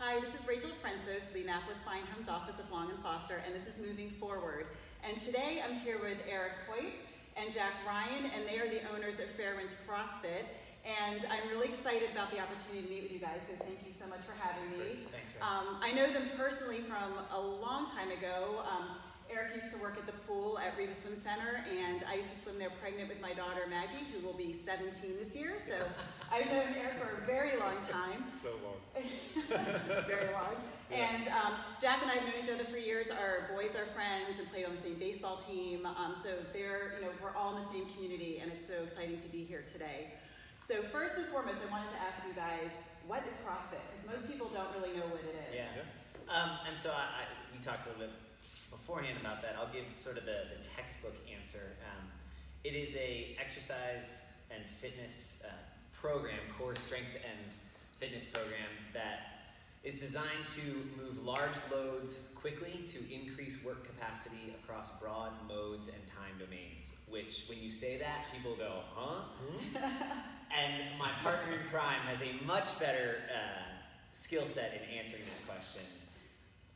Hi, this is Rachel Frensos with the Annapolis Fine Homes Office of Long and Foster, and this is Moving Forward. And today I'm here with Eric Hoyt and Jack Ryan, and they are the owners of Fairwinds CrossFit. And I'm really excited about the opportunity to meet with you guys, so thank you so much for having me. Thanks, I know them personally from a long time ago. Eric used to work at the pool at Riva Swim Center, and I used to swim there pregnant with my daughter Maggie, who will be 17 this year. So I've known Eric for a very long time. So long. Very long. Yeah. And Jack and I have known each other for years. Our boys are friends and played on the same baseball team. So we're all in the same community, and it's so exciting to be here today. So first and foremost, I wanted to ask you guys, what is CrossFit? Because most people don't really know what it is. Yeah. And so we talked a little bit beforehand about that. I'll give sort of the textbook answer. It is a exercise and fitness program, core strength and fitness program that is designed to move large loads quickly to increase work capacity across broad modes and time domains, which when you say that, people go, huh? And my partner in crime has a much better skill set in answering that question.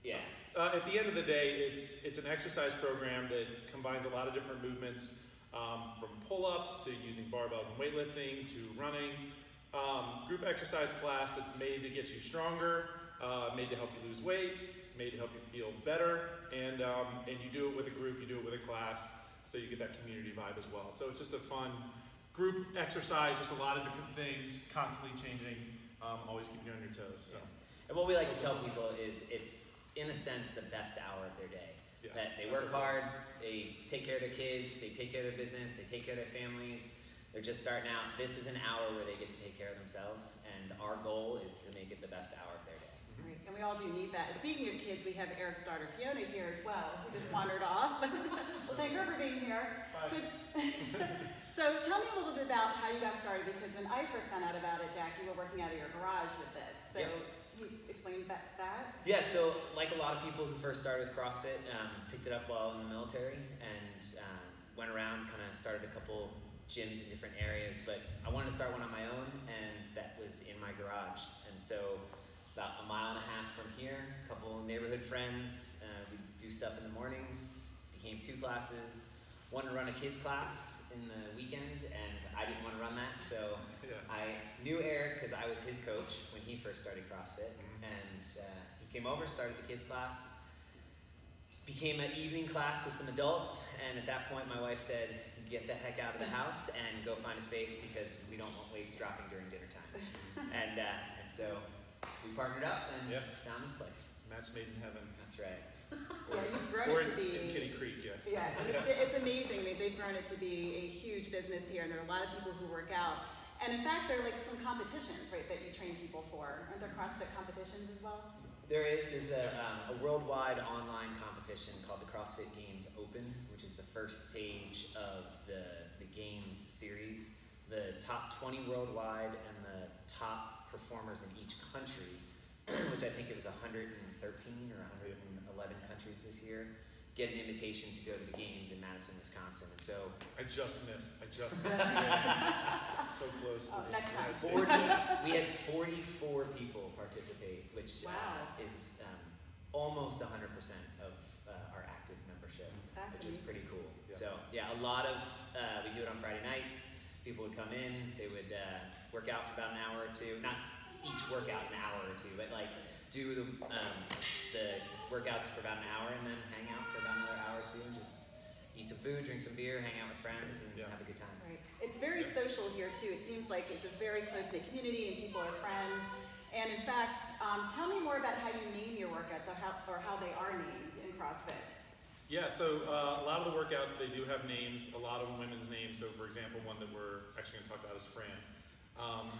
Yeah. At the end of the day, it's an exercise program that combines a lot of different movements, from pull-ups to using barbells and weightlifting to running. Group exercise class that's made to get you stronger, made to help you lose weight, made to help you feel better, and you do it with a group, you do it with a class, so you get that community vibe as well. So it's just a fun group exercise, just a lot of different things, constantly changing, always keep you on your toes. So. And what we like to tell people is it's, in a sense, the best hour of their day. Yeah, that they work hard, they take care of their kids, they take care of their business, they take care of their families. They're just starting out. This is an hour where they get to take care of themselves, and our goal is to make it the best hour of their day. Right, and we all do need that. Speaking of kids, we have Eric's daughter Fiona here as well, who just wandered off. Well, thank her for being here. So tell me a little bit about how you got started, because when I first found out about it, Jack, you were working out of your garage with this. So can you explain that? Yeah, so like a lot of people who first started with CrossFit, picked it up while in the military and went around, kind of started a couple gyms in different areas, but I wanted to start one on my own, and that was in my garage. And so about 1.5 miles from here, a couple neighborhood friends, we do stuff in the mornings, became 2 classes, one to run a kids class in the weekend, and I didn't want to run that, so I knew Eric because I was his coach when he first started CrossFit, and he came over, started the kids class, became an evening class with some adults, and at that point my wife said, get the heck out of the house and go find a space because we don't want weights dropping during dinner time. and so we partnered up and found this place. Match made in heaven. That's right. You've grown it to be in Kitty Creek, it's amazing. I mean, they've grown it to be a huge business here, and there are a lot of people who work out. And in fact, there are like some competitions, right, that you train people for. Aren't there CrossFit competitions as well? There is. There's a worldwide online competition called the CrossFit Games Open, which is the first stage of the Games series. The top 20 worldwide and the top performers in each country, which I think it was 113 or 111 countries this year, get an invitation to go to the games in Madison, Wisconsin. And so I just missed. So close. Next time. We had 44 people participate, which is almost 100% of our active membership, which is pretty cool. Yeah. So a lot of, we do it on Friday nights. People would come in, they would work out for about an hour or two. Not each workout an hour or two, but like do the workouts for about an hour and then hang out for about another hour or two and just eat some food, drink some beer, hang out with friends, and have a good time. Right. It's very social here too. It seems like it's a very close-knit community and people are friends. And in fact, tell me more about how you name your workouts or how they are named in CrossFit. Yeah, so a lot of the workouts, they do have names, a lot of them women's names. So for example, one that we're actually going to talk about is Fran.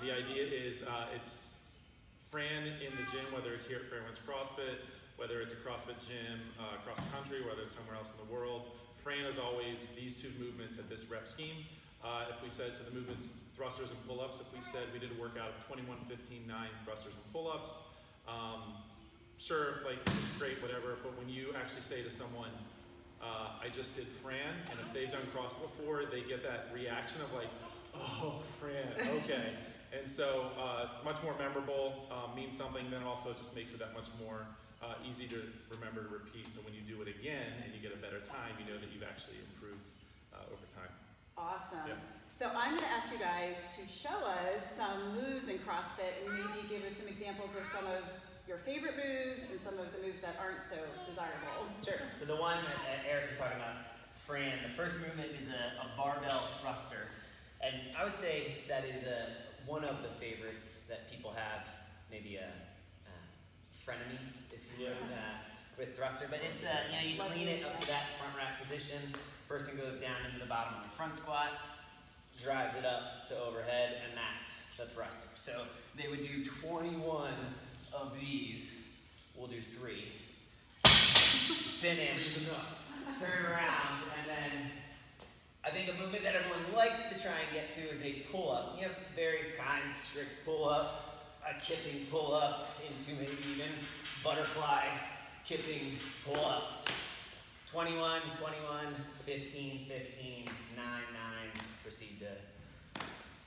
The idea is it's Fran in the gym, whether it's here at Fairwinds CrossFit, whether it's a CrossFit gym across the country, whether it's somewhere else in the world. Fran is always these 2 movements at this rep scheme. If we said, so the movements, thrusters and pull-ups, if we said we did a workout of 21, 15, 9 thrusters and pull-ups, sure, like, great, whatever, but when you actually say to someone, I just did Fran, and if they've done CrossFit before, they get that reaction of like, oh, Fran, okay. And so much more memorable, means something, then also just makes it that much more easy to remember to repeat. So when you do it again and you get a better time, you know that you've actually improved over time. Awesome. Yeah. So I'm going to ask you guys to show us some moves in CrossFit and maybe give us some examples of some of your favorite moves and some of the moves that aren't so desirable. Sure. So the one that Eric was talking about, Fran, the first movement is a barbell thruster. And I would say that is one of the favorites that people have, maybe a frenemy, if you would, with thruster. But it's, you clean it up to that front rack position. Person goes down into the bottom of the front squat, drives it up to overhead, and that's the thruster. So they would do 21 of these. We'll do 3. Finish. Turn around, and then I think a movement that everyone likes to try and get to is a pull-up. You have various kinds: strict pull-up, a kipping pull-up, into maybe even butterfly kipping pull-ups. 21, 21, 15, 15, 9, 9, proceed to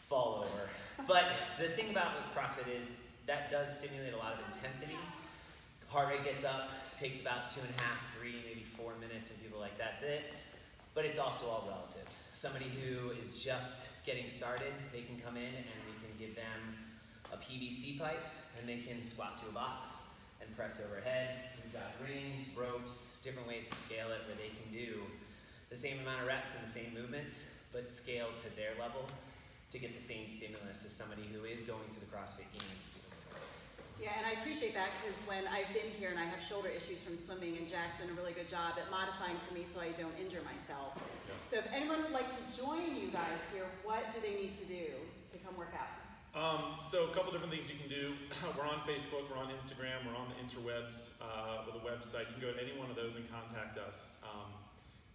fall over. But the thing about with CrossFit is that does stimulate a lot of intensity. Heart rate gets up, takes about 2.5, 3, maybe 4 minutes, and people are like, that's it. But it's also all relative. Somebody who is just getting started, they can come in and we can give them a PVC pipe and they can squat to a box and press overhead. We've got rings, ropes, different ways to scale it where they can do the same amount of reps and the same movements, but scaled to their level to get the same stimulus as somebody who is going to the CrossFit Games. Yeah, and I appreciate that because when I've been here and I have shoulder issues from swimming, and Jack's done a really good job at modifying for me so I don't injure myself. Yeah. So if anyone would like to join you guys here, what do they need to do to come work out? So a couple different things you can do. We're on Facebook, we're on Instagram, we're on the interwebs with a website. You can go to any one of those and contact us.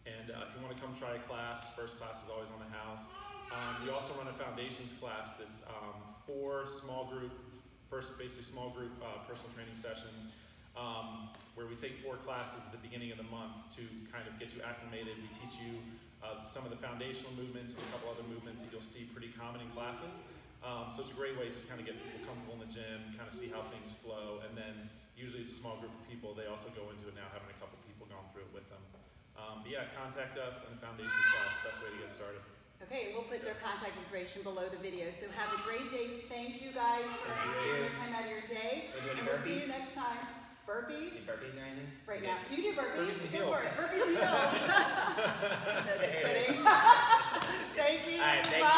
And if you want to come try a class, first class is always on the house. We also run a foundations class that's 4 small group personal training sessions where we take 4 classes at the beginning of the month to kind of get you acclimated. We teach you some of the foundational movements and a couple other movements that you'll see pretty common in classes. So it's a great way to just kind of get people comfortable in the gym, kind of see how things flow, and then usually it's a small group of people. They also go into it now having a couple people gone through it with them. But yeah, contact us in the foundations class, best way to get started. Okay, and we'll put their contact information below the video. So have a great day. Thank you guys for taking time out of your day. And we'll see you next time. Burpees? Any burpees or anything? Right now. You do burpees. Burpees and Go heels. for it. Burpees and heels. No, just kidding. Thank you. All right, thank Bye. you.